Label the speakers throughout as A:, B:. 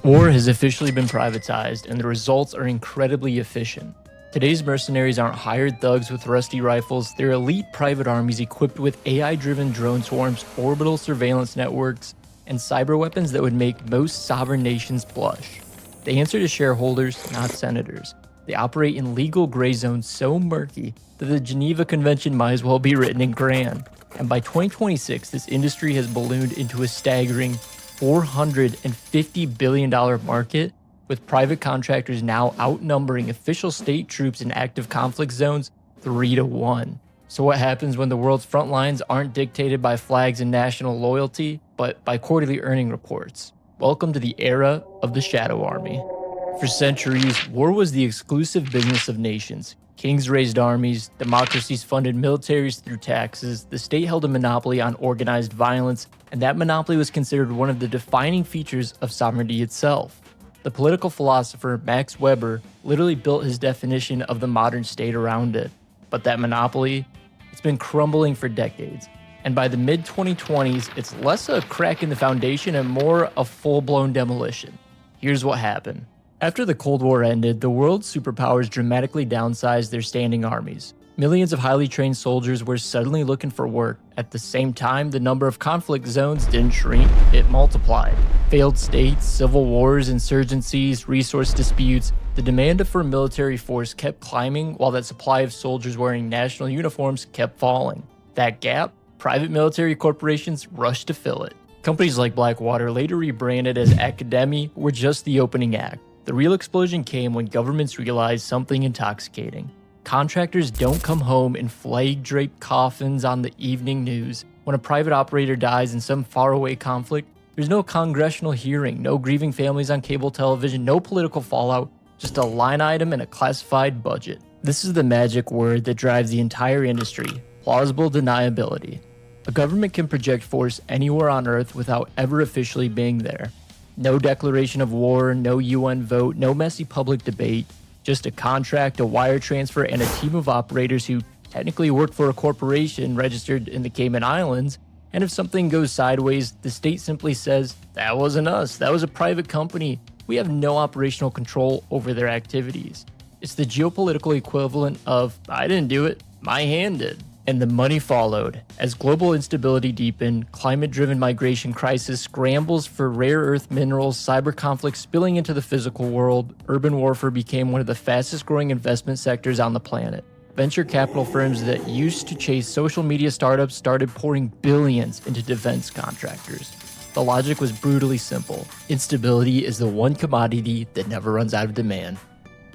A: War has officially been privatized, and the results are incredibly efficient. Today's mercenaries aren't hired thugs with rusty rifles, they're elite private armies equipped with AI-driven drone swarms, orbital surveillance networks, and cyber weapons that would make most sovereign nations blush. They answer to shareholders, not senators. They operate in legal gray zones so murky that the Geneva Convention might as well be written in crayon. And by 2026, this industry has ballooned into a staggering $450 billion market, with private contractors now outnumbering official state troops in active conflict zones 3-1. So what happens when the world's front lines aren't dictated by flags and national loyalty, but by quarterly earning reports? Welcome to the era of the shadow army. For centuries, war was the exclusive business of nations. Kings raised armies, democracies funded militaries through taxes, the state held a monopoly on organized violence, and that monopoly was considered one of the defining features of sovereignty itself. The political philosopher Max Weber literally built his definition of the modern state around it. But that monopoly, it's been crumbling for decades. And by the mid-2020s, it's less a crack in the foundation and more a full-blown demolition. Here's what happened. After the Cold War ended, the world's superpowers dramatically downsized their standing armies. Millions of highly trained soldiers were suddenly looking for work. At the same time, the number of conflict zones didn't shrink, it multiplied. Failed states, civil wars, insurgencies, resource disputes, the demand for a military force kept climbing while that supply of soldiers wearing national uniforms kept falling. That gap, private military corporations rushed to fill it. Companies like Blackwater, later rebranded as Academy, were just the opening act. The real explosion came when governments realized something intoxicating. Contractors don't come home in flag-draped coffins on the evening news. When a private operator dies in some faraway conflict, there's no congressional hearing, no grieving families on cable television, no political fallout, just a line item in a classified budget. This is the magic word that drives the entire industry: plausible deniability. A government can project force anywhere on Earth without ever officially being there. No declaration of war, no UN vote, no messy public debate, just a contract, a wire transfer, and a team of operators who technically work for a corporation registered in the Cayman Islands. And if something goes sideways, the state simply says, "That wasn't us, that was a private company." We have no operational control over their activities. It's the geopolitical equivalent of, "I didn't do it, my hand did." And the money followed. As global instability deepened, climate-driven migration crisis, scrambles for rare earth minerals, cyber conflicts spilling into the physical world, urban warfare became one of the fastest-growing investment sectors on the planet. Venture capital firms that used to chase social media startups started pouring billions into defense contractors. The logic was brutally simple. Instability is the one commodity that never runs out of demand.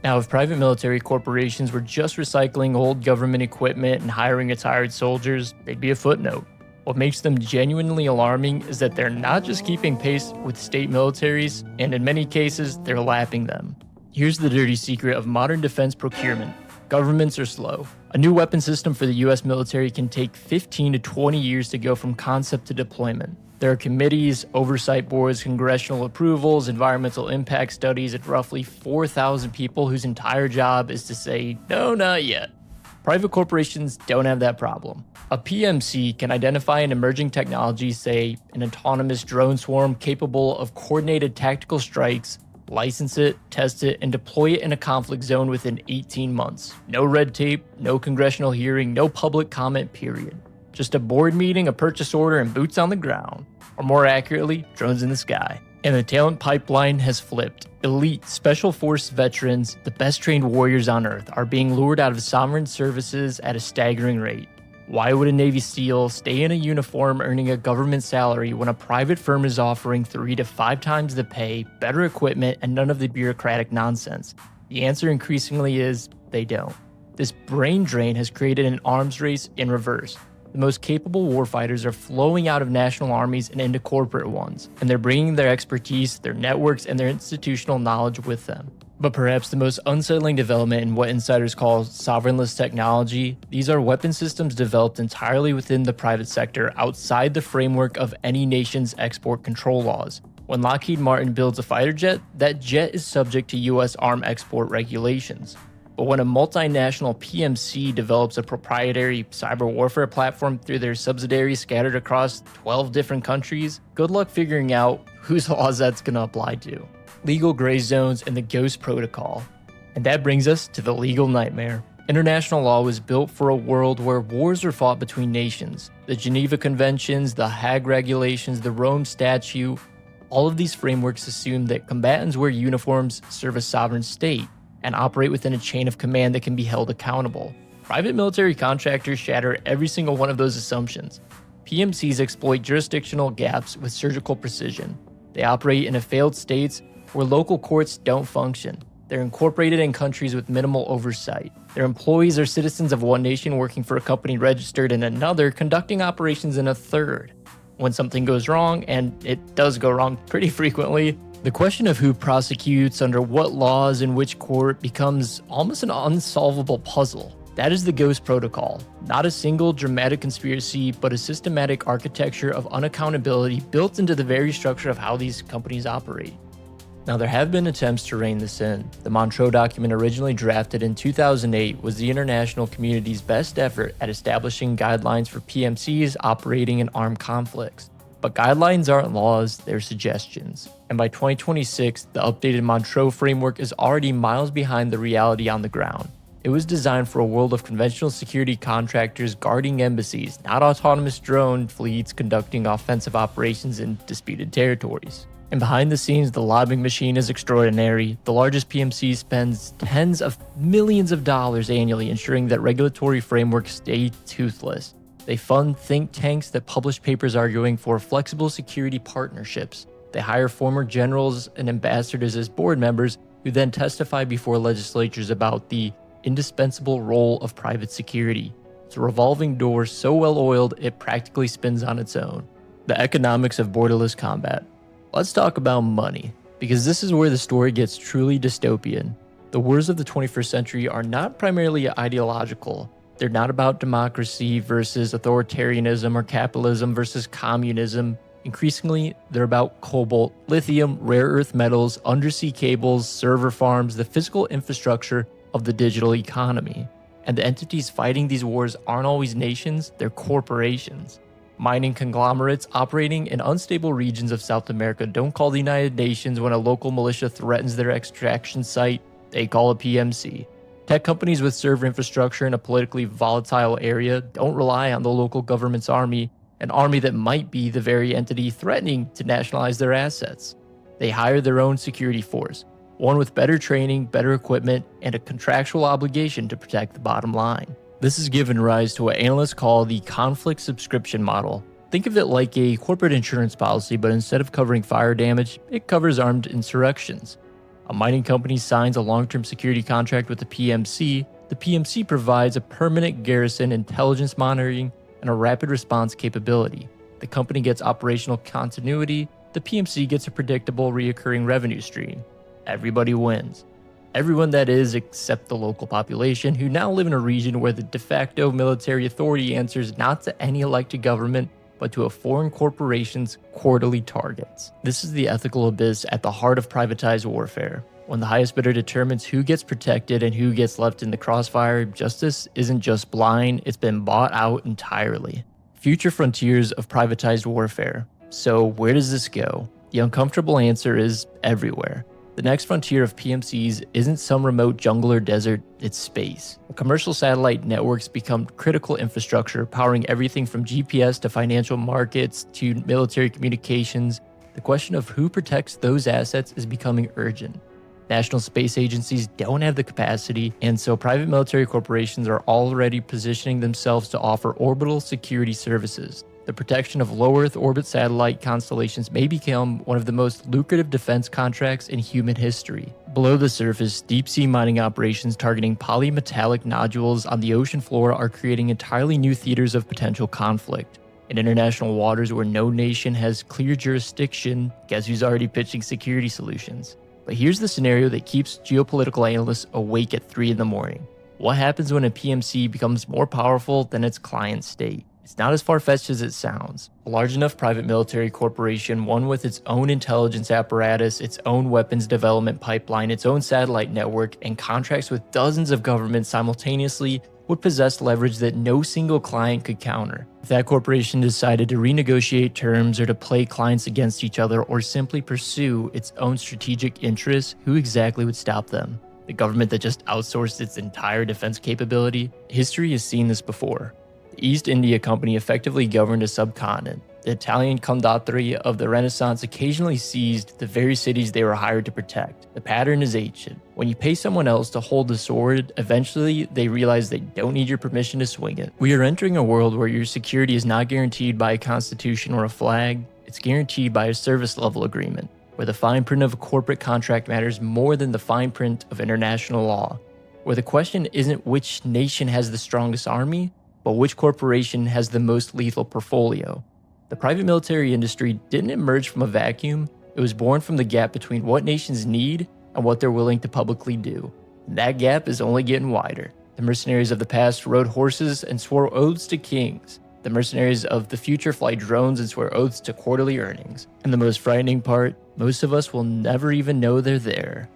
A: Now, if private military corporations were just recycling old government equipment and hiring retired soldiers, they'd be a footnote. What makes them genuinely alarming is that they're not just keeping pace with state militaries, and in many cases, they're lapping them. Here's the dirty secret of modern defense procurement. Governments are slow. A new weapon system for the US military can take 15 to 20 years to go from concept to deployment. There are committees, oversight boards, congressional approvals, environmental impact studies, and roughly 4,000 people whose entire job is to say, "No, not yet." Private corporations don't have that problem. A PMC can identify an emerging technology, say an autonomous drone swarm capable of coordinated tactical strikes, license it, test it, and deploy it in a conflict zone within 18 months. No red tape, no congressional hearing, no public comment, period. Just a board meeting, a purchase order, and boots on the ground. Or more accurately, drones in the sky. And the talent pipeline has flipped. Elite Special Force veterans, the best trained warriors on Earth, are being lured out of sovereign services at a staggering rate. Why would a Navy SEAL stay in a uniform earning a government salary when a private firm is offering 3 to 5 times the pay, better equipment, and none of the bureaucratic nonsense? The answer increasingly is they don't. This brain drain has created an arms race in reverse. The most capable warfighters are flowing out of national armies and into corporate ones, and they're bringing their expertise, their networks, and their institutional knowledge with them. But perhaps the most unsettling development in what insiders call sovereignless technology, these are weapon systems developed entirely within the private sector outside the framework of any nation's export control laws. When Lockheed Martin builds a fighter jet, that jet is subject to US arm export regulations. But when a multinational PMC develops a proprietary cyber warfare platform through their subsidiaries scattered across 12 different countries, good luck figuring out whose laws that's going to apply to. legal gray zones, and the Ghost Protocol. And that brings us to the legal nightmare. International law was built for a world where wars are fought between nations. The Geneva Conventions, the Hague Regulations, the Rome Statute, all of these frameworks assume that combatants wear uniforms, serve a sovereign state, and operate within a chain of command that can be held accountable. Private military contractors shatter every single one of those assumptions. PMCs exploit jurisdictional gaps with surgical precision. They operate in failed states where local courts don't function. They're incorporated in countries with minimal oversight. Their employees are citizens of one nation working for a company registered in another, conducting operations in a third. When something goes wrong, and it does go wrong pretty frequently, the question of who prosecutes, under what laws, in which court becomes almost an unsolvable puzzle. That is the Ghost Protocol. Not a single dramatic conspiracy, but a systematic architecture of unaccountability built into the very structure of how these companies operate. Now, there have been attempts to rein this in. The Montreux document, originally drafted in 2008, was the international community's best effort at establishing guidelines for PMCs operating in armed conflicts. But guidelines aren't laws, they're suggestions. And by 2026, the updated Montreux framework is already miles behind the reality on the ground. It was designed for a world of conventional security contractors guarding embassies, not autonomous drone fleets conducting offensive operations in disputed territories. And behind the scenes, the lobbying machine is extraordinary. The largest PMC spends tens of millions of dollars annually ensuring that regulatory frameworks stay toothless. They fund think tanks that publish papers arguing for flexible security partnerships. They hire former generals and ambassadors as board members who then testify before legislatures about the indispensable role of private security. It's a revolving door so well oiled it practically spins on its own. The economics of borderless combat. Let's talk about money, because this is where the story gets truly dystopian. The wars of the 21st century are not primarily ideological. They're not about democracy versus authoritarianism or capitalism versus communism. Increasingly, they're about cobalt, lithium, rare earth metals, undersea cables, server farms, the physical infrastructure of the digital economy. And the entities fighting these wars aren't always nations, they're corporations. Mining conglomerates operating in unstable regions of South America don't call the United Nations when a local militia threatens their extraction site, they call a PMC. Tech companies with server infrastructure in a politically volatile area don't rely on the local government's army, an army that might be the very entity threatening to nationalize their assets. They hire their own security force, one with better training, better equipment, and a contractual obligation to protect the bottom line. This has given rise to what analysts call the conflict subscription model. Think of it like a corporate insurance policy, but instead of covering fire damage, it covers armed insurrections. A mining company signs a long-term security contract with the PMC. The PMC provides a permanent garrison, intelligence monitoring, and a rapid response capability. The company gets operational continuity. The PMC gets a predictable, reoccurring revenue stream. Everybody wins. Everyone, that is, except the local population, who now live in a region where the de facto military authority answers not to any elected government, but to a foreign corporation's quarterly targets. This is the ethical abyss at the heart of privatized warfare. When the highest bidder determines who gets protected and who gets left in the crossfire, justice isn't just blind, it's been bought out entirely. Future frontiers of privatized warfare. So where does this go? The uncomfortable answer is everywhere. The next frontier of PMCs isn't some remote jungle or desert, it's space. Commercial satellite networks become critical infrastructure, powering everything from GPS to financial markets to military communications. The question of who protects those assets is becoming urgent. National space agencies don't have the capacity, and so private military corporations are already positioning themselves to offer orbital security services. The protection of low Earth orbit satellite constellations may become one of the most lucrative defense contracts in human history. Below the surface, deep-sea mining operations targeting polymetallic nodules on the ocean floor are creating entirely new theaters of potential conflict. In international waters where no nation has clear jurisdiction, guess who's already pitching security solutions? But here's the scenario that keeps geopolitical analysts awake at 3 in the morning. What happens when a PMC becomes more powerful than its client state? It's not as far-fetched as it sounds. A large enough private military corporation, one with its own intelligence apparatus, its own weapons development pipeline, its own satellite network, and contracts with dozens of governments simultaneously, would possess leverage that no single client could counter. If that corporation decided to renegotiate terms or to play clients against each other or simply pursue its own strategic interests, who exactly would stop them? The government that just outsourced its entire defense capability? History has seen this before. The East India Company effectively governed a subcontinent. The Italian condottieri of the Renaissance occasionally seized the very cities they were hired to protect. The pattern is ancient. When you pay someone else to hold the sword, eventually they realize they don't need your permission to swing it. We are entering a world where your security is not guaranteed by a constitution or a flag, it's guaranteed by a service level agreement, where the fine print of a corporate contract matters more than the fine print of international law, where the question isn't which nation has the strongest army, but which corporation has the most lethal portfolio. The private military industry didn't emerge from a vacuum, it was born from the gap between what nations need and what they're willing to publicly do. And that gap is only getting wider. The mercenaries of the past rode horses and swore oaths to kings. The mercenaries of the future fly drones and swear oaths to quarterly earnings. And the most frightening part, most of us will never even know they're there.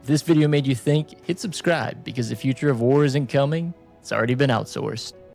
A: If this video made you think, hit subscribe, because the future of war isn't coming, it's already been outsourced.